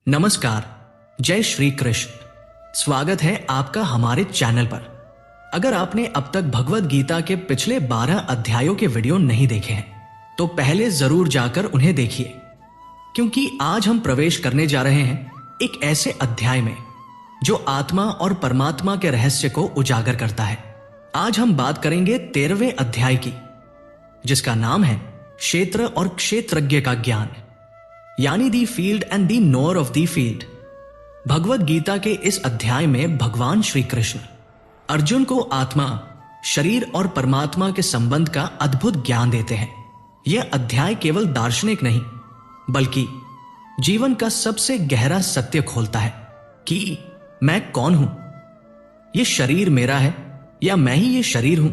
नमस्कार, जय श्री कृष्ण। स्वागत है आपका हमारे चैनल पर। अगर आपने अब तक भगवत गीता के पिछले 12 अध्यायों के वीडियो नहीं देखे हैं तो पहले जरूर जाकर उन्हें देखिए, क्योंकि आज हम प्रवेश करने जा रहे हैं एक ऐसे अध्याय में जो आत्मा और परमात्मा के रहस्य को उजागर करता है। आज हम बात करेंगे 13वें अध्याय की, जिसका नाम है क्षेत्र और क्षेत्रज्ञ का ज्ञान, यानी the field and the knower of the field. Bhagavad Gita के इस अध्याय में भगवान श्री कृष्ण अर्जुन को आत्मा, शरीर और परमात्मा के संबंध का अद्भुत ज्ञान देते हैं। यह अध्याय केवल दार्शनिक नहीं बल्कि जीवन का सबसे गहरा सत्य खोलता है कि मैं कौन हूं, यह शरीर मेरा है या मैं ही ये शरीर हूं।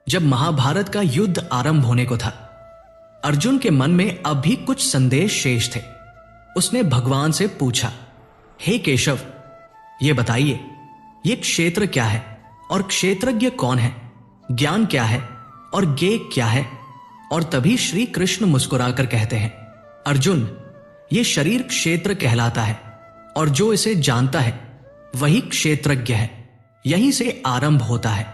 जब महाभारत का युद्ध आरंभ होने को था, अर्जुन के मन में अब भी कुछ संदेश शेष थे। उसने भगवान से पूछा, हे केशव, ये बताइए, ये क्षेत्र क्या है और क्षेत्रज्ञ कौन है, ज्ञान क्या है और ज्ञेय क्या है। और तभी श्री कृष्ण मुस्कुराकर कहते हैं, अर्जुन, ये शरीर क्षेत्र कहलाता है और जो इसे जानता है वही क्षेत्रज्ञ है। यहीं से आरंभ होता है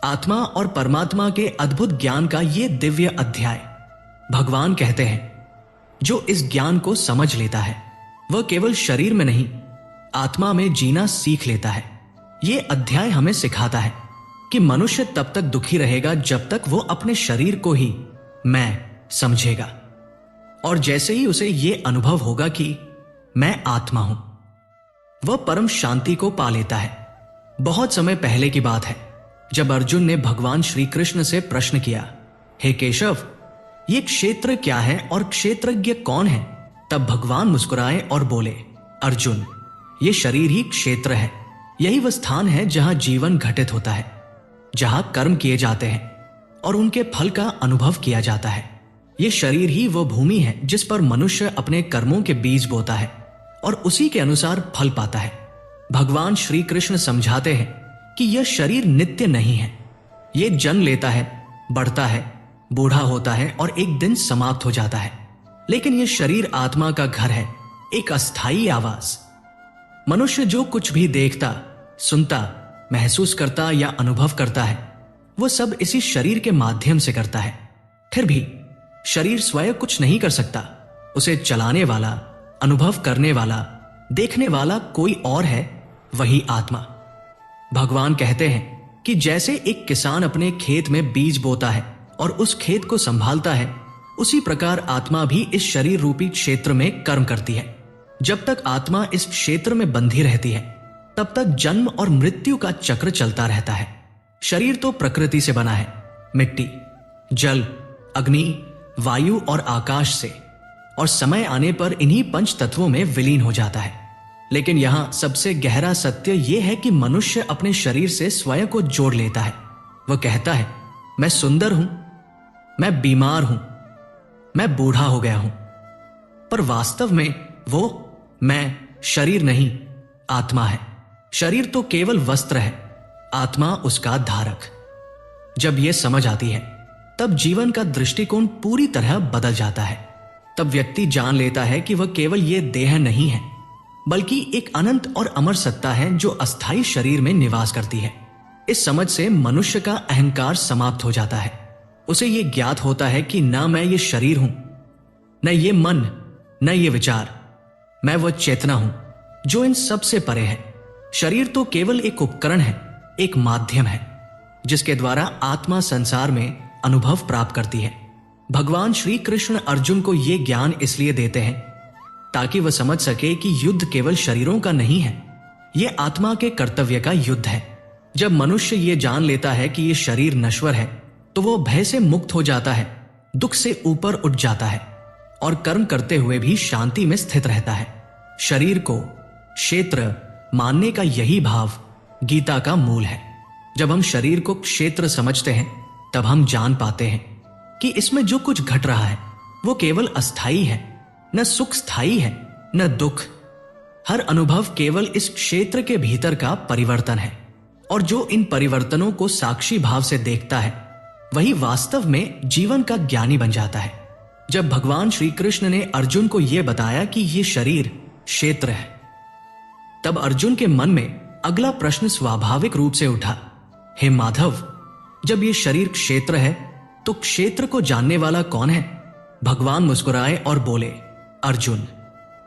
आत्मा और परमात्मा के अद्भुत ज्ञान का ये दिव्य अध्याय। भगवान कहते हैं, जो इस ज्ञान को समझ लेता है वह केवल शरीर में नहीं, आत्मा में जीना सीख लेता है। यह अध्याय हमें सिखाता है कि मनुष्य तब तक दुखी रहेगा जब तक वो अपने शरीर को ही मैं समझेगा, और जैसे ही उसे यह अनुभव होगा कि मैं आत्मा हूं, वह परम शांति को पा लेता है। बहुत समय पहले की बात है, जब अर्जुन ने भगवान श्री कृष्ण से प्रश्न किया, हे केशव, ये क्षेत्र क्या है और क्षेत्रज्ञ कौन है। तब भगवान मुस्कुराए और बोले, अर्जुन, ये शरीर ही क्षेत्र है। यही वह स्थान है जहां जीवन घटित होता है, जहां कर्म किए जाते हैं और उनके फल का अनुभव किया जाता है। ये शरीर ही वो भूमि है जिस पर मनुष्य अपने कर्मों के बीज बोता है और उसी के अनुसार फल पाता है। भगवान श्री कृष्ण समझाते हैं कि यह शरीर नित्य नहीं है। ये जन्म लेता है, बढ़ता है, बूढ़ा होता है और एक दिन समाप्त हो जाता है। लेकिन यह शरीर आत्मा का घर है, एक अस्थायी आवास। मनुष्य जो कुछ भी देखता, सुनता, महसूस करता या अनुभव करता है, वह सब इसी शरीर के माध्यम से करता है। फिर भी शरीर स्वयं कुछ नहीं कर सकता। उसे चलाने वाला, अनुभव करने वाला, देखने वाला कोई और है, वही आत्मा। भगवान कहते हैं कि जैसे एक किसान अपने खेत में बीज बोता है और उस खेत को संभालता है, उसी प्रकार आत्मा भी इस शरीर रूपी क्षेत्र में कर्म करती है। जब तक आत्मा इस क्षेत्र में बंधी रहती है, तब तक जन्म और मृत्यु का चक्र चलता रहता है। शरीर तो प्रकृति से बना है, मिट्टी, जल, अग्नि, वायु और आकाश से, और समय आने पर इन्हीं पंच तत्वों में विलीन हो जाता है। लेकिन यहां सबसे गहरा सत्य यह है कि मनुष्य अपने शरीर से स्वयं को जोड़ लेता है। वह कहता है, मैं सुंदर हूं, मैं बीमार हूं, मैं बूढ़ा हो गया हूं। पर वास्तव में वो मैं शरीर नहीं, आत्मा है। शरीर तो केवल वस्त्र है, आत्मा उसका धारक। जब यह समझ आती है, तब जीवन का दृष्टिकोण पूरी तरह बदल जाता है। तब व्यक्ति जान लेता है कि वह केवल यह देह नहीं है, बल्कि एक अनंत और अमर सत्ता है जो अस्थायी शरीर में निवास करती है। इस समझ से मनुष्य का अहंकार समाप्त हो जाता है। उसे यह ज्ञात होता है कि ना मैं ये शरीर हूं, न ये मन, न ये विचार, मैं वह चेतना हूं जो इन सब से परे है। शरीर तो केवल एक उपकरण है, एक माध्यम है, जिसके द्वारा आत्मा संसार में अनुभव प्राप्त करती है। भगवान श्री कृष्ण अर्जुन को यह ज्ञान इसलिए देते हैं ताकि वह समझ सके कि युद्ध केवल शरीरों का नहीं है, यह आत्मा के कर्तव्य का युद्ध है। जब मनुष्य ये जान लेता है कि यह शरीर नश्वर है, तो वो भय से मुक्त हो जाता है, दुख से ऊपर उठ जाता है और कर्म करते हुए भी शांति में स्थित रहता है। शरीर को क्षेत्र मानने का यही भाव गीता का मूल है। जब हम शरीर को क्षेत्र समझते हैं, तब हम जान पाते हैं कि इसमें जो कुछ घट रहा है वो केवल अस्थाई है, न सुख स्थायी है, न दुख। हर अनुभव केवल इस क्षेत्र के भीतर का परिवर्तन है, और जो इन परिवर्तनों को साक्षी भाव से देखता है, वही वास्तव में जीवन का ज्ञानी बन जाता है। जब भगवान श्री कृष्ण ने अर्जुन को यह बताया कि यह शरीर क्षेत्र है। तब अर्जुन के मन में अगला प्रश्न स्वाभाविक रूप से उठा, हे माधव, जब ये शरीर क्षेत्र है तो क्षेत्र को जानने वाला कौन है? भगवान मुस्कुराए और बोले, अर्जुन,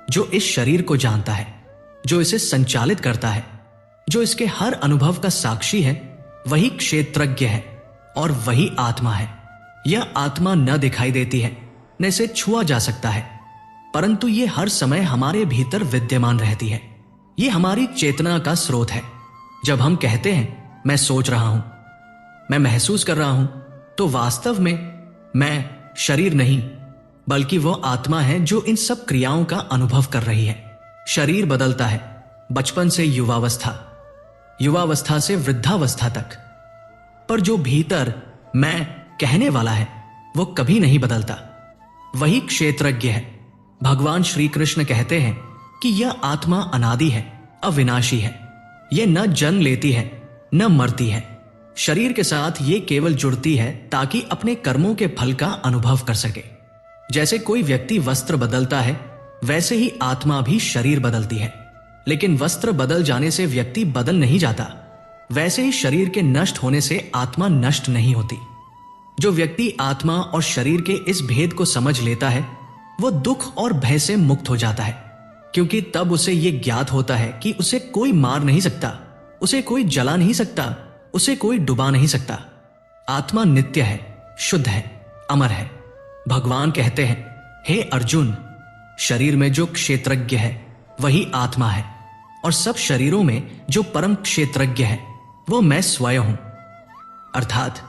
जो इस शरीर को जानता है, जो इसे संचालित करता है, जो इसके हर अनुभव का साक्षी है, वही क्षेत्रज्ञ है और वही आत्मा है। यह आत्मा न दिखाई देती है, न इसे छुआ जा सकता है, परंतु यह हर समय हमारे भीतर विद्यमान रहती है। यह हमारी चेतना का स्रोत है। जब हम कहते हैं मैं सोच रहा हूं, मैं महसूस कर रहा हूं, तो वास्तव में मैं शरीर नहीं, बल्कि वह आत्मा है जो इन सब क्रियाओं का अनुभव कर रही है। शरीर बदलता है, बचपन से युवावस्था, युवावस्था से वृद्धावस्था तक, पर जो भीतर मैं कहने वाला है वो कभी नहीं बदलता। वही क्षेत्रज्ञ है। भगवान श्री कृष्ण कहते हैं कि यह आत्मा अनादि है, अविनाशी है। यह न जन्म लेती है न मरती है। शरीर के साथ ये केवल जुड़ती है ताकि अपने कर्मों के फल का अनुभव कर सके। जैसे कोई व्यक्ति वस्त्र बदलता है, वैसे ही आत्मा भी शरीर बदलती है। लेकिन वस्त्र बदल जाने से व्यक्ति बदल नहीं जाता, वैसे ही शरीर के नष्ट होने से आत्मा नष्ट नहीं होती। जो व्यक्ति आत्मा और शरीर के इस भेद को समझ लेता है, वो दुख और भय से मुक्त हो जाता है, क्योंकि तब उसे यह ज्ञात होता है कि उसे कोई मार नहीं सकता, उसे कोई जला नहीं सकता, उसे कोई डुबा नहीं सकता। आत्मा नित्य है, शुद्ध है, अमर है। भगवान कहते हैं, हे अर्जुन, शरीर में जो क्षेत्रज्ञ है वही आत्मा है, और सब शरीरों में जो परम क्षेत्रज्ञ है वो मैं स्वयं हूं। अर्थात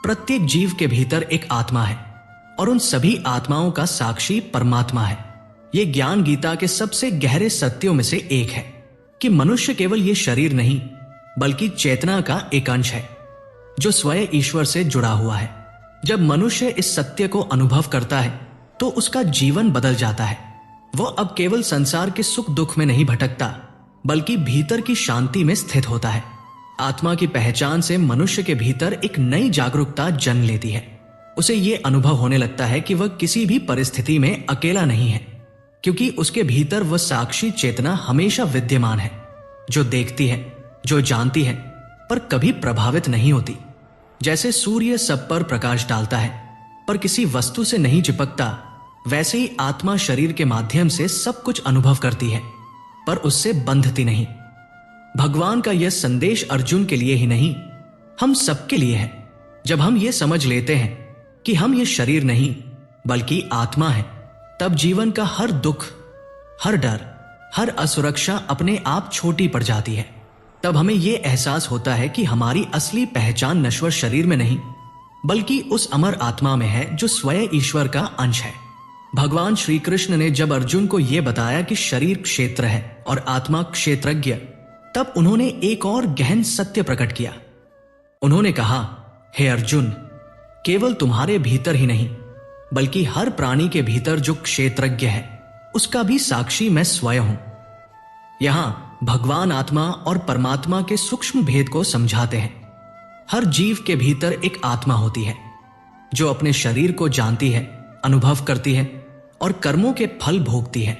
प्रत्येक जीव के भीतर एक आत्मा है और उन सभी आत्माओं का साक्षी परमात्मा है। यह ज्ञान गीता के सबसे गहरे सत्यों में से एक है कि मनुष्य केवल ये शरीर नहीं, बल्कि चेतना का एक अंश है जो स्वयं ईश्वर से जुड़ा हुआ है। जब मनुष्य इस सत्य को अनुभव करता है तो उसका जीवन बदल जाता है। वह अब केवल संसार के सुख दुख में नहीं भटकता, बल्कि भीतर की शांति में स्थित होता है। आत्मा की पहचान से मनुष्य के भीतर एक नई जागरूकता जन्म लेती है। उसे यह अनुभव होने लगता है कि वह किसी भी परिस्थिति में अकेला नहीं है, क्योंकि उसके भीतर वह साक्षी चेतना हमेशा विद्यमान है, जो देखती है, जो जानती है, पर कभी प्रभावित नहीं होती। जैसे सूर्य सब पर प्रकाश डालता है पर किसी वस्तु से नहीं चिपकता, वैसे ही आत्मा शरीर के माध्यम से सब कुछ अनुभव करती है, पर उससे बंधती नहीं। भगवान का यह संदेश अर्जुन के लिए ही नहीं, हम सबके लिए है। जब हम ये समझ लेते हैं कि हम ये शरीर नहीं बल्कि आत्मा है, तब जीवन का हर दुख, हर डर, हर असुरक्षा अपने आप छोटी पड़ जाती है। तब हमें यह एहसास होता है कि हमारी असली पहचान नश्वर शरीर में नहीं, बल्कि उस अमर आत्मा में है जो स्वयं ईश्वर का अंश है। भगवान श्री कृष्ण ने जब अर्जुन को यह बताया कि शरीर क्षेत्र है और आत्मा क्षेत्रज्ञ, तब उन्होंने एक और गहन सत्य प्रकट किया। उन्होंने कहा, हे अर्जुन, केवल तुम्हारे भीतर ही नहीं, बल्कि हर प्राणी के भीतर जो क्षेत्रज्ञ है उसका भी साक्षी मैं स्वयं हूं। यहां भगवान आत्मा और परमात्मा के सूक्ष्म भेद को समझाते हैं। हर जीव के भीतर एक आत्मा होती है जो अपने शरीर को जानती है, अनुभव करती है और कर्मों के फल भोगती है।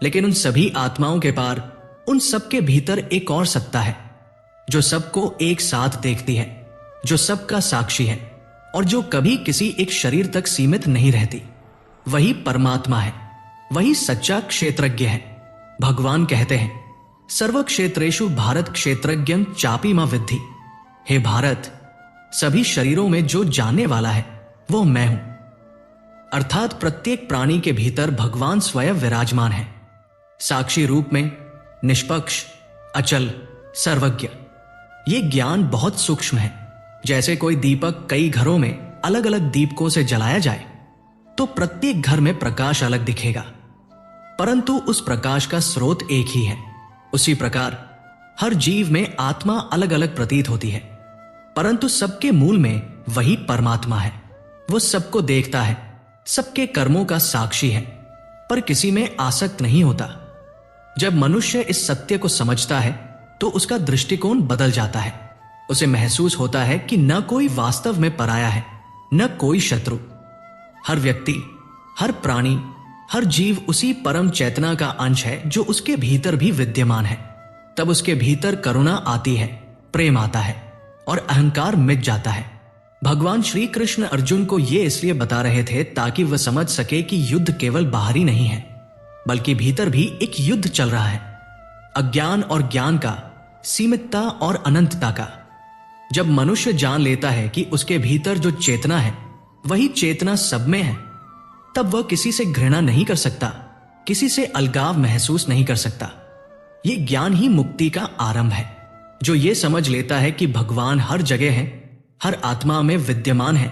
लेकिन उन सभी आत्माओं के पार उन सबके भीतर एक और सत्ता है जो सबको एक साथ देखती है, जो सबका साक्षी है और जो कभी किसी एक शरीर तक सीमित नहीं रहती। वही परमात्मा है, वही सच्चा क्षेत्रज्ञ है। भगवान कहते हैं, सर्व क्षेत्रेषु भारत क्षेत्रज्ञं चापि मां विद्धि। हे भारत, सभी शरीरों में जो जानने वाला है वो मैं हूं। अर्थात प्रत्येक प्राणी के भीतर भगवान स्वयं विराजमान है, साक्षी रूप में, निष्पक्ष, अचल, सर्वज्ञ। ये ज्ञान बहुत सूक्ष्म है। जैसे कोई दीपक कई घरों में अलग अलग दीपकों से जलाया जाए तो प्रत्येक घर में प्रकाश अलग दिखेगा, परंतु उस प्रकाश का स्रोत एक ही है। उसी प्रकार हर जीव में आत्मा अलग अलग प्रतीत होती है, परंतु सबके मूल में वही परमात्मा है। वो सबको देखता है, सबके कर्मों का साक्षी है, पर किसी में आसक्त नहीं होता। जब मनुष्य इस सत्य को समझता है तो उसका दृष्टिकोण बदल जाता है। उसे महसूस होता है कि न कोई वास्तव में पराया है, न कोई शत्रु। हर व्यक्ति, हर प्राणी, हर जीव उसी परम चेतना का अंश है जो उसके भीतर भी विद्यमान है। तब उसके भीतर करुणा आती है, प्रेम आता है और अहंकार मिट जाता है। भगवान श्री कृष्ण अर्जुन को यह इसलिए बता रहे थे ताकि वह समझ सके कि युद्ध केवल बाहरी नहीं है, बल्कि भीतर भी एक युद्ध चल रहा है, अज्ञान और ज्ञान का, सीमितता और अनंतता का। जब मनुष्य जान लेता है कि उसके भीतर जो चेतना है वही चेतना सब में है, तब वह किसी से घृणा नहीं कर सकता, किसी से अलगाव महसूस नहीं कर सकता। यह ज्ञान ही मुक्ति का आरंभ है। जो ये समझ लेता है कि भगवान हर जगह है, हर आत्मा में विद्यमान है,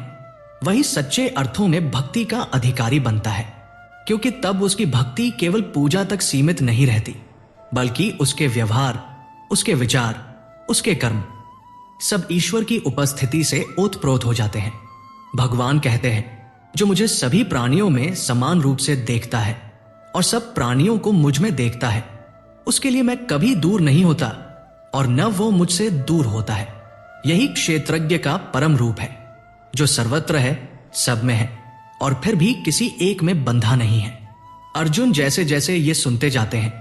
वही सच्चे अर्थों में भक्ति का अधिकारी बनता है, क्योंकि तब उसकी भक्ति केवल पूजा तक सीमित नहीं रहती, बल्कि उसके व्यवहार, उसके विचार, उसके कर्म सब ईश्वर की उपस्थिति से ओतप्रोत हो जाते हैं। भगवान कहते हैं, जो मुझे सभी प्राणियों में समान रूप से देखता है और सब प्राणियों को मुझ में देखता है, उसके लिए मैं कभी दूर नहीं होता और न वो मुझसे दूर होता है। यही क्षेत्रज्ञ का परम रूप है, जो सर्वत्र है, सब में है और फिर भी किसी एक में बंधा नहीं है। अर्जुन जैसे जैसे ये सुनते जाते हैं,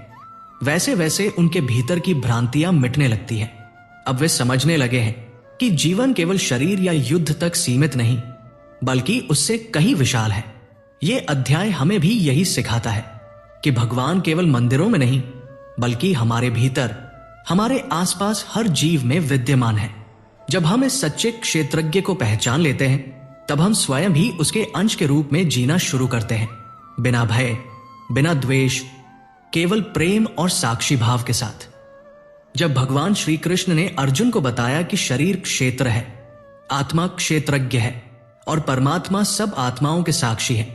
वैसे वैसे उनके भीतर की भ्रांतियां मिटने लगती हैं। अब वे समझने लगे हैं कि जीवन केवल शरीर या युद्ध तक सीमित नहीं, बल्कि उससे कहीं विशाल है। ये अध्याय हमें भी यही सिखाता है कि भगवान केवल मंदिरों में नहीं, बल्कि हमारे भीतर, हमारे आसपास हर जीव में विद्यमान है। जब हम इस सच्चे क्षेत्रज्ञ को पहचान लेते हैं, तब हम स्वयं भी उसके अंश के रूप में जीना शुरू करते हैं, बिना भय, बिना द्वेष, केवल प्रेम और साक्षी भाव के साथ। जब भगवान श्री कृष्ण ने अर्जुन को बताया कि शरीर क्षेत्र है, आत्मा क्षेत्रज्ञ है और परमात्मा सब आत्माओं के साक्षी है,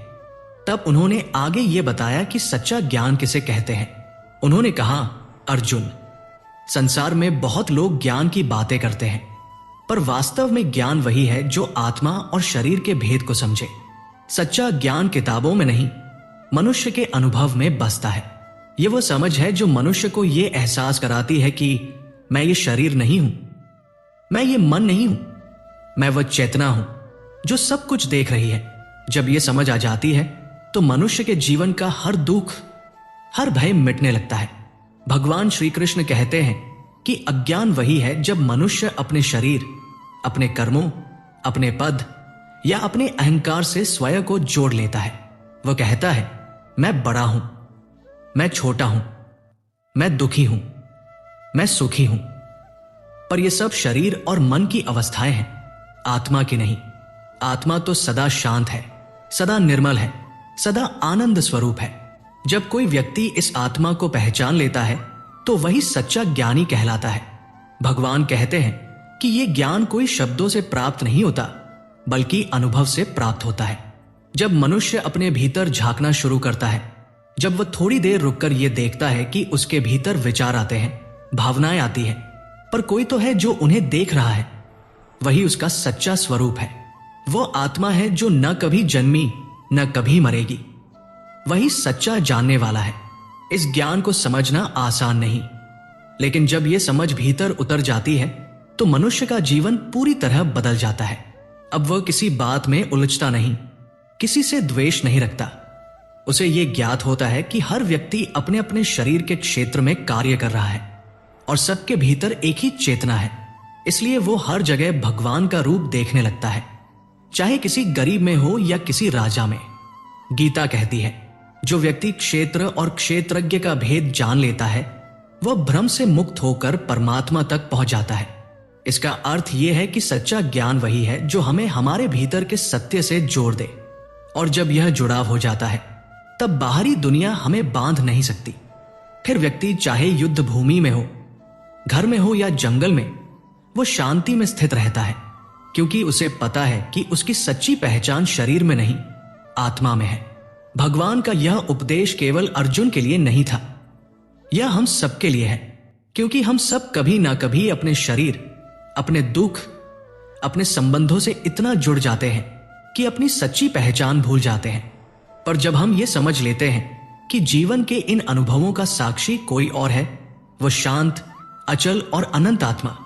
तब उन्होंने आगे ये बताया कि सच्चा ज्ञान किसे कहते हैं। उन्होंने कहा, अर्जुन, संसार में बहुत लोग ज्ञान की बातें करते हैं, पर वास्तव में ज्ञान वही है जो आत्मा और शरीर के भेद को समझे। सच्चा ज्ञान किताबों में नहीं, मनुष्य के अनुभव में बसता है। यह वो समझ है जो मनुष्य को यह एहसास कराती है कि मैं ये शरीर नहीं हूं, मैं ये मन नहीं हूं, मैं वह चेतना हूं जो सब कुछ देख रही है। जब यह समझ आ जाती है तो मनुष्य के जीवन का हर दुख, हर भय मिटने लगता है। भगवान श्री कृष्ण कहते हैं कि अज्ञान वही है जब मनुष्य अपने शरीर, अपने कर्मों, अपने पद या अपने अहंकार से स्वयं को जोड़ लेता है। वह कहता है, मैं बड़ा हूं, मैं छोटा हूं, मैं दुखी हूं, मैं सुखी हूं। पर यह सब शरीर और मन की अवस्थाएं हैं, आत्मा की नहीं। आत्मा तो सदा शांत है, सदा निर्मल है, सदा आनंद स्वरूप है। जब कोई व्यक्ति इस आत्मा को पहचान लेता है तो वही सच्चा ज्ञानी कहलाता है। भगवान कहते हैं कि यह ज्ञान कोई शब्दों से प्राप्त नहीं होता, बल्कि अनुभव से प्राप्त होता है। जब मनुष्य अपने भीतर झांकना शुरू करता है, जब वह थोड़ी देर रुककर यह देखता है कि उसके भीतर विचार आते हैं, भावनाएं आती हैं, पर कोई तो है जो उन्हें देख रहा है, वही उसका सच्चा स्वरूप है। वो आत्मा है जो न कभी जन्मी न कभी मरेगी। वही सच्चा जानने वाला है। इस ज्ञान को समझना आसान नहीं, लेकिन जब यह समझ भीतर उतर जाती है तो मनुष्य का जीवन पूरी तरह बदल जाता है। अब वह किसी बात में उलझता नहीं, किसी से द्वेष नहीं रखता। उसे यह ज्ञात होता है कि हर व्यक्ति अपने अपने शरीर के क्षेत्र में कार्य कर रहा है और सबके भीतर एक ही चेतना है। इसलिए वो हर जगह भगवान का रूप देखने लगता है, चाहे किसी गरीब में हो या किसी राजा में। गीता कहती है, जो व्यक्ति क्षेत्र और क्षेत्रज्ञ का भेद जान लेता है वह भ्रम से मुक्त होकर परमात्मा तक पहुंच जाता है। इसका अर्थ यह है कि सच्चा ज्ञान वही है जो हमें हमारे भीतर के सत्य से जोड़ दे, और जब यह जुड़ाव हो जाता है तब बाहरी दुनिया हमें बांध नहीं सकती। फिर व्यक्ति चाहे युद्ध भूमि में हो, घर में हो या जंगल में, वो शांति में स्थित रहता है, क्योंकि उसे पता है कि उसकी सच्ची पहचान शरीर में नहीं, आत्मा में है। भगवान का यह उपदेश केवल अर्जुन के लिए नहीं था, यह हम सबके लिए है, क्योंकि हम सब कभी ना कभी अपने शरीर, अपने दुख, अपने संबंधों से इतना जुड़ जाते हैं कि अपनी सच्ची पहचान भूल जाते हैं। पर जब हम ये समझ लेते हैं कि जीवन के इन अनुभवों का साक्षी कोई और है, वो शांत, अचल और अनंत आत्मा,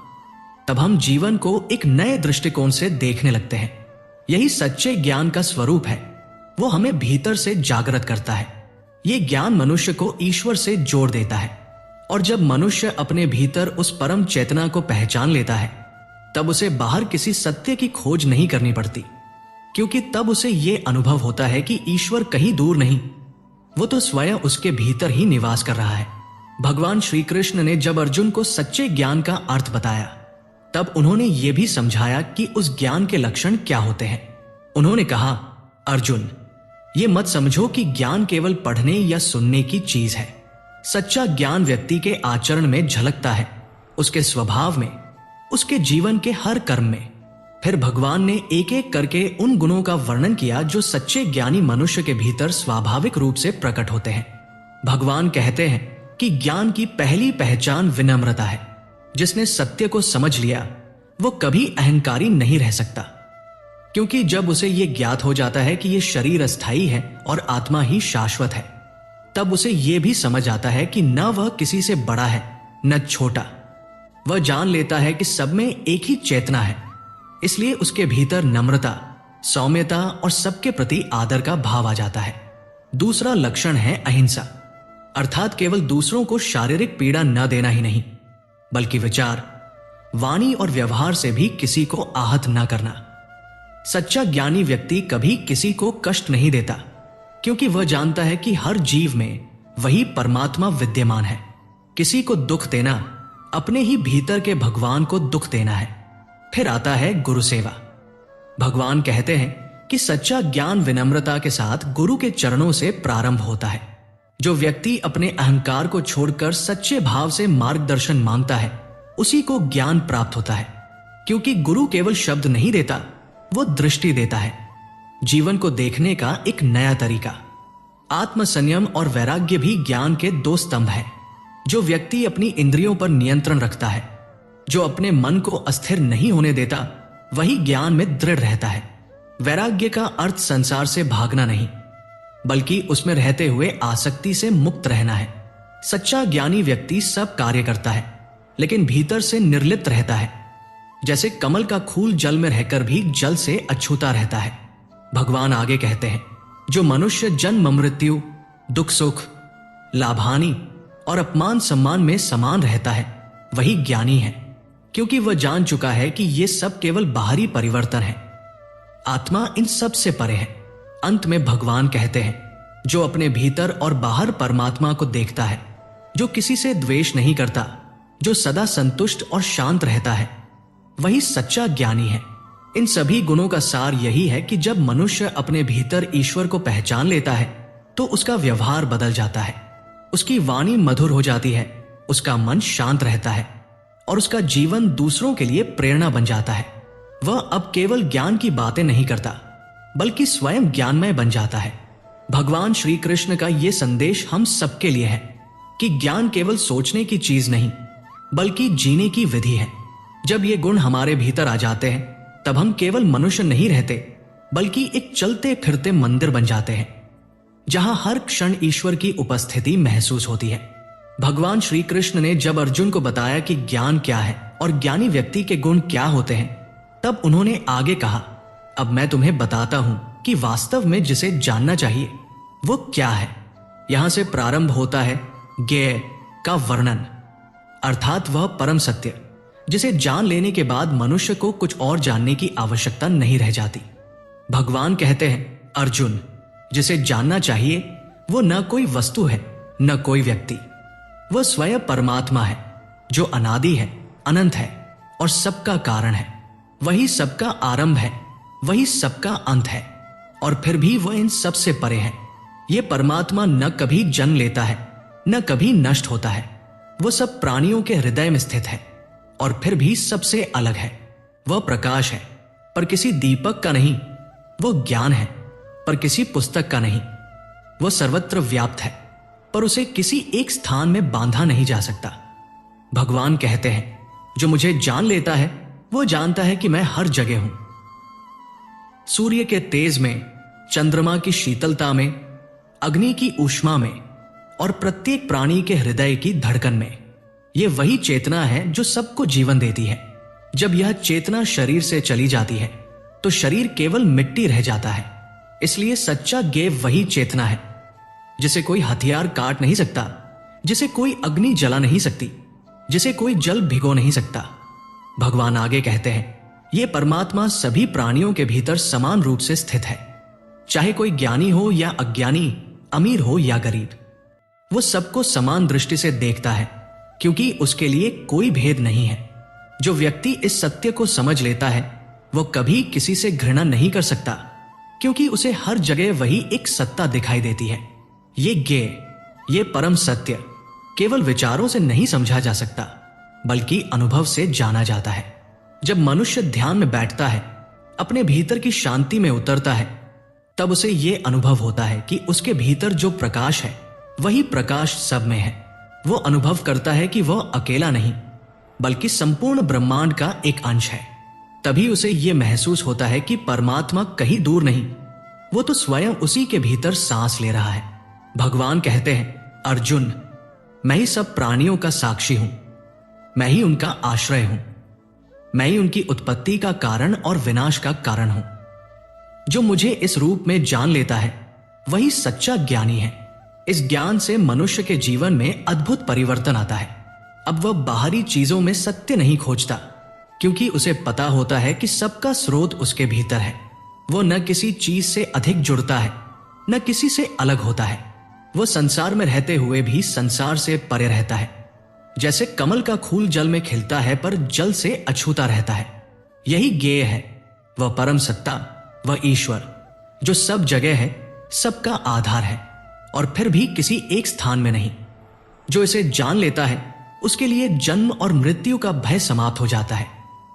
तब हम जीवन को एक नए दृष्टिकोण से देखने लगते हैं। यही सच्चे ज्ञान का स्वरूप है। वो हमें भीतर से जागृत करता है, ये ज्ञान मनुष्य को ईश्वर से जोड़ देता है, और जब मनुष्य अपने भीतर उस परम चेतना को पहचान लेता है तब उसे बाहर किसी सत्य की खोज नहीं करनी पड़ती, क्योंकि तब उसे ये अनुभव होता है कि ईश्वर कहीं दूर नहीं, वो तो स्वयं उसके भीतर ही निवास कर रहा है। भगवान श्री कृष्ण ने जब अर्जुन को सच्चे ज्ञान का अर्थ बताया तब उन्होंने ये भी समझाया कि उस ज्ञान के लक्षण क्या होते हैं। उन्होंने कहा, अर्जुन, ये मत समझो कि ज्ञान केवल पढ़ने या सुनने की चीज है। सच्चा ज्ञान व्यक्ति के आचरण में झलकता है, उसके स्वभाव में, उसके जीवन के हर कर्म में। फिर भगवान ने एक एक करके उन गुणों का वर्णन किया जो सच्चे ज्ञानी मनुष्य के भीतर स्वाभाविक रूप से प्रकट होते हैं। भगवान कहते हैं कि ज्ञान की पहली पहचान विनम्रता है। जिसने सत्य को समझ लिया वो कभी अहंकारी नहीं रह सकता, क्योंकि जब उसे यह ज्ञात हो जाता है कि यह शरीर अस्थायी है और आत्मा ही शाश्वत है, तब उसे यह भी समझ आता है कि न वह किसी से बड़ा है न छोटा। वह जान लेता है कि सब में एक ही चेतना है, इसलिए उसके भीतर नम्रता, सौम्यता और सबके प्रति आदर का भाव आ जाता है। दूसरा लक्षण है अहिंसा, अर्थात केवल दूसरों को शारीरिक पीड़ा न देना ही नहीं, बल्कि विचार, वाणी और व्यवहार से भी किसी को आहत न करना। सच्चा ज्ञानी व्यक्ति कभी किसी को कष्ट नहीं देता, क्योंकि वह जानता है कि हर जीव में वही परमात्मा विद्यमान है। किसी को दुख देना अपने ही भीतर के भगवान को दुख देना है। फिर आता है गुरु सेवा। भगवान कहते हैं कि सच्चा ज्ञान विनम्रता के साथ गुरु के चरणों से प्रारंभ होता है। जो व्यक्ति अपने अहंकार को छोड़कर सच्चे भाव से मार्गदर्शन मांगता है उसी को ज्ञान प्राप्त होता है, क्योंकि गुरु केवल शब्द नहीं देता, वो दृष्टि देता है, जीवन को देखने का एक नया तरीका। आत्मसंयम और वैराग्य भी ज्ञान के दो स्तंभ हैं। जो व्यक्ति अपनी इंद्रियों पर नियंत्रण रखता है, जो अपने मन को अस्थिर नहीं होने देता, वही ज्ञान में दृढ़ रहता है। वैराग्य का अर्थ संसार से भागना नहीं, बल्कि उसमें रहते हुए आसक्ति से मुक्त रहना है। सच्चा ज्ञानी व्यक्ति सब कार्य करता है, लेकिन भीतर से निर्लिप्त रहता है। जैसे कमल का फूल जल में रहकर भी जल से अछूता रहता है। भगवान आगे कहते हैं, जो मनुष्य जन्म मृत्यु, दुख सुख, लाभानि और अपमान सम्मान में समान रहता है वही ज्ञानी है, क्योंकि वह जान चुका है कि ये सब केवल बाहरी परिवर्तन है, आत्मा इन सब से परे है। अंत में भगवान कहते हैं, जो अपने भीतर और बाहर परमात्मा को देखता है, जो किसी से द्वेष नहीं करता, जो सदा संतुष्ट और शांत रहता है, वही सच्चा ज्ञानी है। इन सभी गुणों का सार यही है कि जब मनुष्य अपने भीतर ईश्वर को पहचान लेता है तो उसका व्यवहार बदल जाता है, उसकी वाणी मधुर हो जाती है, उसका मन शांत रहता है और उसका जीवन दूसरों के लिए प्रेरणा बन जाता है। वह अब केवल ज्ञान की बातें नहीं करता, बल्कि स्वयं ज्ञानमय बन जाता है। भगवान श्री कृष्ण का यह संदेश हम सबके लिए है कि ज्ञान केवल सोचने की चीज नहीं, बल्कि जीने की विधि है। जब ये गुण हमारे भीतर आ जाते हैं तब हम केवल मनुष्य नहीं रहते, बल्कि एक चलते फिरते मंदिर बन जाते हैं, जहां हर क्षण ईश्वर की उपस्थिति महसूस होती है। भगवान श्री कृष्ण ने जब अर्जुन को बताया कि ज्ञान क्या है और ज्ञानी व्यक्ति के गुण क्या होते हैं, तब उन्होंने आगे कहा, अब मैं तुम्हें बताता हूं कि वास्तव में जिसे जानना चाहिए वो क्या है। यहां से प्रारंभ होता है ज्ञेय का वर्णन, अर्थात वह परम सत्य जिसे जान लेने के बाद मनुष्य को कुछ और जानने की आवश्यकता नहीं रह जाती। भगवान कहते हैं, अर्जुन, जिसे जानना चाहिए वो न कोई वस्तु है न कोई व्यक्ति, वह स्वयं परमात्मा है जो अनादि है, अनंत है और सबका कारण है। वही सबका आरंभ है, वही सबका अंत है, और फिर भी वह इन सब से परे है। यह परमात्मा न कभी जन्म लेता है न कभी नष्ट होता है। वह सब प्राणियों के हृदय में स्थित है और फिर भी सबसे अलग है। वह प्रकाश है पर किसी दीपक का नहीं, वह ज्ञान है पर किसी पुस्तक का नहीं। वह सर्वत्र व्याप्त है पर उसे किसी एक स्थान में बांधा नहीं जा सकता। भगवान कहते हैं, जो मुझे जान लेता है वो जानता है कि मैं हर जगह हूं। सूर्य के तेज में, चंद्रमा की शीतलता में, अग्नि की ऊष्मा में और प्रत्येक प्राणी के हृदय की धड़कन में। यह वही चेतना है जो सबको जीवन देती है। जब यह चेतना शरीर से चली जाती है तो शरीर केवल मिट्टी रह जाता है। इसलिए सच्चा ज्ञेय वही चेतना है जिसे कोई हथियार काट नहीं सकता, जिसे कोई अग्नि जला नहीं सकती, जिसे कोई जल भिगो नहीं सकता। भगवान आगे कहते हैं, ये परमात्मा सभी प्राणियों के भीतर समान रूप से स्थित है, चाहे कोई ज्ञानी हो या अज्ञानी, अमीर हो या गरीब। वो सबको समान दृष्टि से देखता है, क्योंकि उसके लिए कोई भेद नहीं है। जो व्यक्ति इस सत्य को समझ लेता है वो कभी किसी से घृणा नहीं कर सकता, क्योंकि उसे हर जगह वही एक सत्ता दिखाई देती है। ये ज्ञेय, ये परम सत्य केवल विचारों से नहीं समझा जा सकता, बल्कि अनुभव से जाना जाता है। जब मनुष्य ध्यान में बैठता है, अपने भीतर की शांति में उतरता है, तब उसे यह अनुभव होता है कि उसके भीतर जो प्रकाश है वही प्रकाश सब में है। वो अनुभव करता है कि वह अकेला नहीं, बल्कि संपूर्ण ब्रह्मांड का एक अंश है। तभी उसे यह महसूस होता है कि परमात्मा कहीं दूर नहीं, वो तो स्वयं उसी के भीतर सांस ले रहा है। भगवान कहते हैं, अर्जुन, मैं ही सब प्राणियों का साक्षी हूं, मैं ही उनका आश्रय हूं, मैं ही उनकी उत्पत्ति का कारण और विनाश का कारण हूं। जो मुझे इस रूप में जान लेता है वही सच्चा ज्ञानी है। इस ज्ञान से मनुष्य के जीवन में अद्भुत परिवर्तन आता है। अब वह बाहरी चीजों में सत्य नहीं खोजता, क्योंकि उसे पता होता है कि सबका स्रोत उसके भीतर है। वो न किसी चीज से अधिक जुड़ता है, न किसी से अलग होता है। वो संसार में रहते हुए भी संसार से परे रहता है। जैसे कमल का फूल जल में खिलता है पर जल से अछूता रहता है, यही ज्ञेय है। वह परम सत्ता, वह ईश्वर जो सब जगह है, सबका आधार है और फिर भी किसी एक स्थान में नहीं। जो इसे जान लेता है उसके लिए जन्म और मृत्यु का भय समाप्त हो जाता है,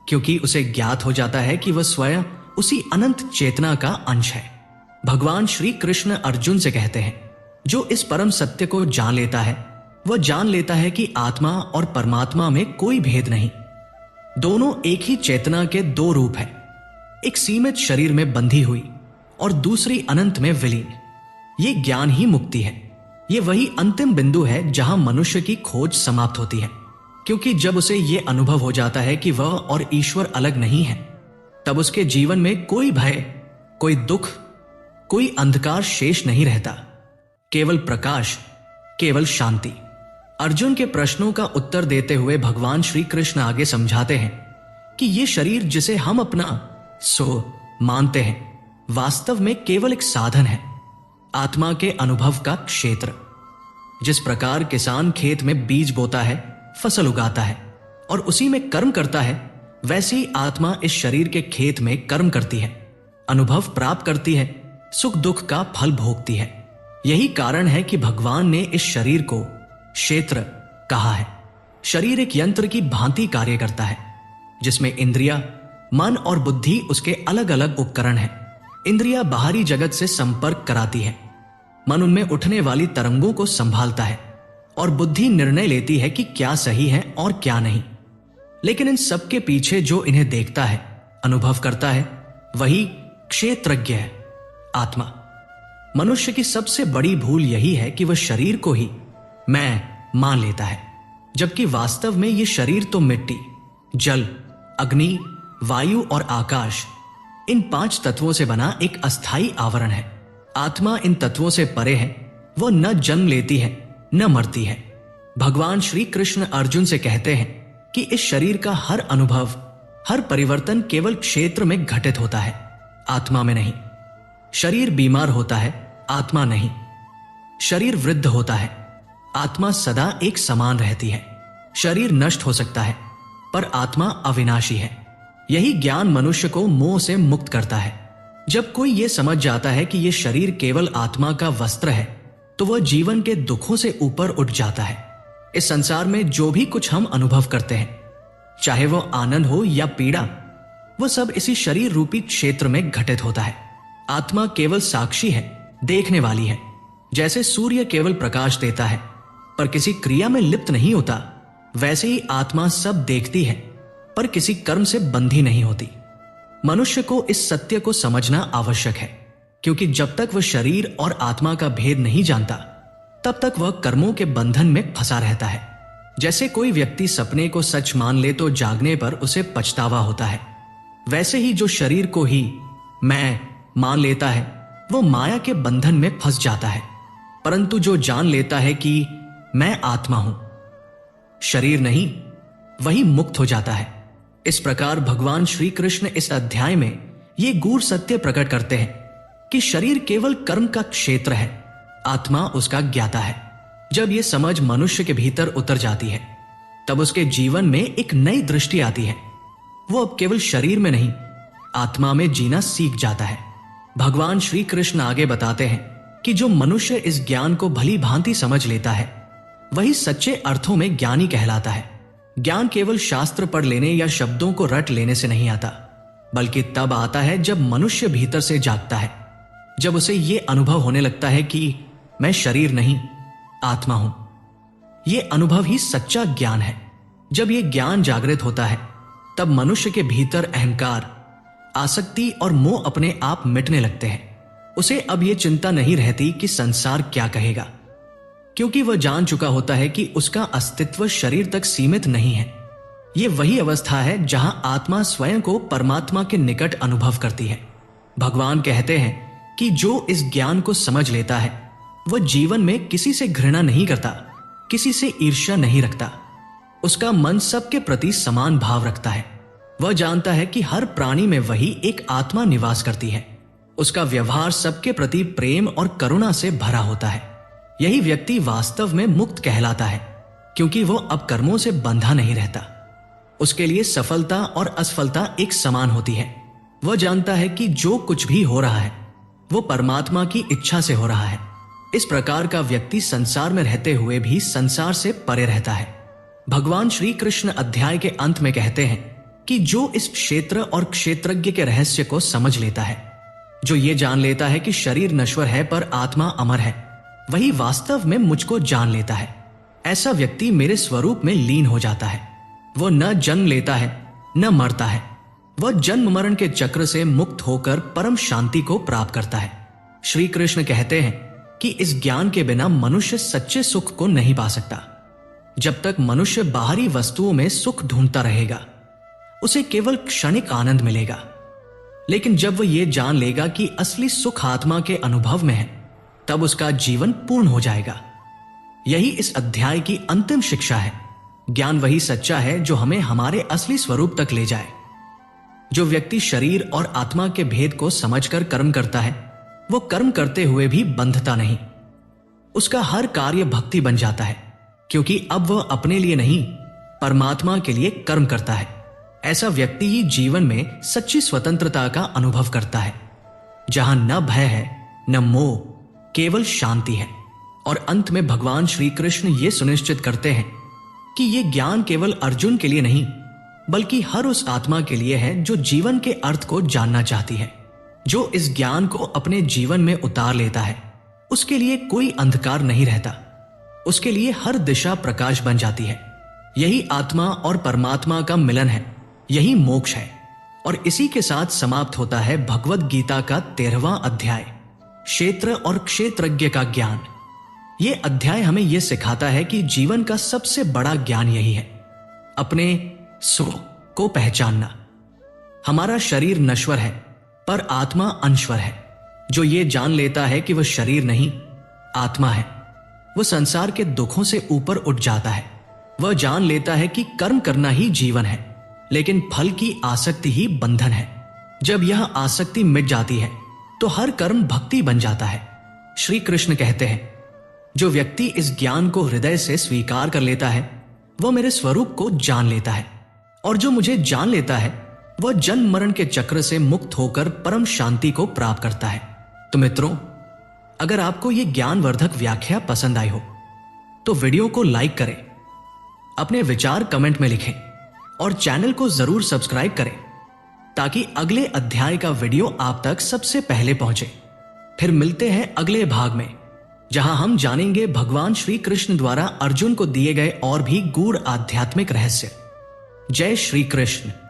क्योंकि उसे ज्ञात हो जाता है कि वह स्वयं उसी अनंत चेतना का अंश है। भगवान श्री कृष्ण अर्जुन से कहते हैं, जो इस परम सत्य को जान लेता है वह जान लेता है कि आत्मा और परमात्मा में कोई भेद नहीं। दोनों एक ही चेतना के दो रूप है, एक सीमित शरीर में बंधी हुई और दूसरी अनंत में विलीन। ये ज्ञान ही मुक्ति है। ये वही अंतिम बिंदु है जहां मनुष्य की खोज समाप्त होती है, क्योंकि जब उसे यह अनुभव हो जाता है कि वह और ईश्वर अलग नहीं है, तब उसके जीवन में कोई भय, कोई दुख, कोई अंधकार शेष नहीं रहता। केवल प्रकाश, केवल शांति। अर्जुन के प्रश्नों का उत्तर देते हुए भगवान श्री कृष्ण आगे समझाते हैं कि यह शरीर जिसे हम अपना सो मानते हैं, वास्तव में केवल एक साधन है, आत्मा के अनुभव का क्षेत्र। जिस प्रकार किसान खेत में बीज बोता है, फसल उगाता है और उसी में कर्म करता है, वैसे ही आत्मा इस शरीर के खेत में कर्म करती है, अनुभव प्राप्त करती है, सुख दुख का फल भोगती है। यही कारण है कि भगवान ने इस शरीर को क्षेत्र कहा है। शरीर एक यंत्र की भांति कार्य करता है, जिसमें इंद्रिया, मन और बुद्धि उसके अलग अलग उपकरण हैं। इंद्रिया बाहरी जगत से संपर्क कराती है, मन उनमें उठने वाली तरंगों को संभालता है और बुद्धि निर्णय लेती है कि क्या सही है और क्या नहीं। लेकिन इन सब के पीछे जो इन्हें देखता है, अनुभव करता है, वही क्षेत्रज्ञ है, आत्मा। मनुष्य की सबसे बड़ी भूल यही है कि वह शरीर को ही मैं मान लेता है, जबकि वास्तव में यह शरीर तो मिट्टी, जल, अग्नि, वायु और आकाश, इन 5 तत्वों से बना एक अस्थाई आवरण है। आत्मा इन तत्वों से परे है, वह न जन्म लेती है न मरती है। भगवान श्री कृष्ण अर्जुन से कहते हैं कि इस शरीर का हर अनुभव, हर परिवर्तन केवल क्षेत्र में घटित होता है, आत्मा में नहीं। शरीर बीमार होता है, आत्मा नहीं। शरीर वृद्ध होता है, आत्मा सदा एक समान रहती है। शरीर नष्ट हो सकता है, पर आत्मा अविनाशी है। यही ज्ञान मनुष्य को मोह से मुक्त करता है। जब कोई यह समझ जाता है कि यह शरीर केवल आत्मा का वस्त्र है, तो वह जीवन के दुखों से ऊपर उठ जाता है। इस संसार में जो भी कुछ हम अनुभव करते हैं, चाहे वह आनंद हो या पीड़ा, वह सब इसी शरीर रूपी क्षेत्र में घटित होता है। आत्मा केवल साक्षी है, देखने वाली है। जैसे सूर्य केवल प्रकाश देता है पर किसी क्रिया में लिप्त नहीं होता, वैसे ही आत्मा सब देखती है पर किसी कर्म से बंधी नहीं होती। मनुष्य को इस सत्य को समझना आवश्यक है, क्योंकि जब तक वह शरीर और आत्मा का भेद नहीं जानता, तब तक वह कर्मों के बंधन में फंसा रहता है। जैसे कोई व्यक्ति सपने को सच मान ले तो जागने पर उसे पछतावा होता है, वैसे ही जो शरीर को ही मैं मान लेता है, वो माया के बंधन में फंस जाता है। परंतु जो जान लेता है कि मैं आत्मा हूं, शरीर नहीं, वही मुक्त हो जाता है। इस प्रकार भगवान श्री कृष्ण इस अध्याय में ये गूढ़ सत्य प्रकट करते हैं कि शरीर केवल कर्म का क्षेत्र है, आत्मा उसका ज्ञाता है। जब ये समझ मनुष्य के भीतर उतर जाती है, तब उसके जीवन में एक नई दृष्टि आती है। वो अब केवल शरीर में नहीं, आत्मा में जीना सीख जाता है। भगवान श्री कृष्ण आगे बताते हैं कि जो मनुष्य इस ज्ञान को भली भांति समझ लेता है, वही सच्चे अर्थों में ज्ञानी कहलाता है। ज्ञान केवल शास्त्र पढ़ लेने या शब्दों को रट लेने से नहीं आता, बल्कि तब आता है जब मनुष्य भीतर से जागता है, जब उसे यह अनुभव होने लगता है कि मैं शरीर नहीं, आत्मा हूं। यह अनुभव ही सच्चा ज्ञान है। जब यह ज्ञान जागृत होता है, तब मनुष्य के भीतर अहंकार, आसक्ति और मोह अपने आप मिटने लगते हैं। उसे अब यह चिंता नहीं रहती कि संसार क्या कहेगा, क्योंकि वह जान चुका होता है कि उसका अस्तित्व शरीर तक सीमित नहीं है। यह वही अवस्था है जहां आत्मा स्वयं को परमात्मा के निकट अनुभव करती है। भगवान कहते हैं कि जो इस ज्ञान को समझ लेता है, वह जीवन में किसी से घृणा नहीं करता, किसी से ईर्ष्या नहीं रखता। उसका मन सबके प्रति समान भाव रखता है। वह जानता है कि हर प्राणी में वही एक आत्मा निवास करती है। उसका व्यवहार सबके प्रति प्रेम और करुणा से भरा होता है। यही व्यक्ति वास्तव में मुक्त कहलाता है, क्योंकि वो अब कर्मों से बंधा नहीं रहता। उसके लिए सफलता और असफलता एक समान होती है। वह जानता है कि जो कुछ भी हो रहा है, वो परमात्मा की इच्छा से हो रहा है। इस प्रकार का व्यक्ति संसार में रहते हुए भी संसार से परे रहता है। भगवान श्री कृष्ण अध्याय के अंत में कहते हैं कि जो इस क्षेत्र और क्षेत्रज्ञ के रहस्य को समझ लेता है, जो ये जान लेता है कि शरीर नश्वर है पर आत्मा अमर है, वही वास्तव में मुझको जान लेता है। ऐसा व्यक्ति मेरे स्वरूप में लीन हो जाता है। वो न जन्म लेता है, न मरता है। वह जन्म मरण के चक्र से मुक्त होकर परम शांति को प्राप्त करता है। श्री कृष्ण कहते हैं कि इस ज्ञान के बिना मनुष्य सच्चे सुख को नहीं पा सकता। जब तक मनुष्य बाहरी वस्तुओं में सुख ढूंढता रहेगा, उसे केवल क्षणिक आनंद मिलेगा। लेकिन जब वह यह जान लेगा कि असली सुख आत्मा के अनुभव में है, तब उसका जीवन पूर्ण हो जाएगा। यही इस अध्याय की अंतिम शिक्षा है। ज्ञान वही सच्चा है जो हमें हमारे असली स्वरूप तक ले जाए। जो व्यक्ति शरीर और आत्मा के भेद को समझकर कर्म करता है, वो कर्म करते हुए भी बंधता नहीं। उसका हर कार्य भक्ति बन जाता है, क्योंकि अब वह अपने लिए नहीं, परमात्मा के लिए कर्म करता है। ऐसा व्यक्ति ही जीवन में सच्ची स्वतंत्रता का अनुभव करता है, जहां न भय है, न मोह, केवल शांति है। और अंत में भगवान श्री कृष्ण ये सुनिश्चित करते हैं कि यह ज्ञान केवल अर्जुन के लिए नहीं, बल्कि हर उस आत्मा के लिए है जो जीवन के अर्थ को जानना चाहती है। जो इस ज्ञान को अपने जीवन में उतार लेता है, उसके लिए कोई अंधकार नहीं रहता। उसके लिए हर दिशा प्रकाश बन जाती है। यही आत्मा और परमात्मा का मिलन है, यही मोक्ष है। और इसी के साथ समाप्त होता है भगवद गीता का 13वां अध्याय, क्षेत्र और क्षेत्रज्ञ का ज्ञान। यह अध्याय हमें यह सिखाता है कि जीवन का सबसे बड़ा ज्ञान यही है, अपने सुख को पहचानना। हमारा शरीर नश्वर है, पर आत्मा अनश्वर है। जो ये जान लेता है कि वह शरीर नहीं, आत्मा है, वह संसार के दुखों से ऊपर उठ जाता है। वह जान लेता है कि कर्म करना ही जीवन है, लेकिन फल की आसक्ति ही बंधन है। जब यह आसक्ति मिट जाती है, तो हर कर्म भक्ति बन जाता है। श्री कृष्ण कहते हैं, जो व्यक्ति इस ज्ञान को हृदय से स्वीकार कर लेता है, वह मेरे स्वरूप को जान लेता है। और जो मुझे जान लेता है, वह जन्म मरण के चक्र से मुक्त होकर परम शांति को प्राप्त करता है। तो मित्रों, अगर आपको यह ज्ञानवर्धक व्याख्या पसंद आई हो, तो वीडियो को लाइक करें, अपने विचार कमेंट में लिखें और चैनल को जरूर सब्सक्राइब करें, ताकि अगले अध्याय का वीडियो आप तक सबसे पहले पहुंचे। फिर मिलते हैं अगले भाग में, जहां हम जानेंगे भगवान श्री कृष्ण द्वारा अर्जुन को दिए गए और भी गूढ़ आध्यात्मिक रहस्य। जय श्री कृष्ण।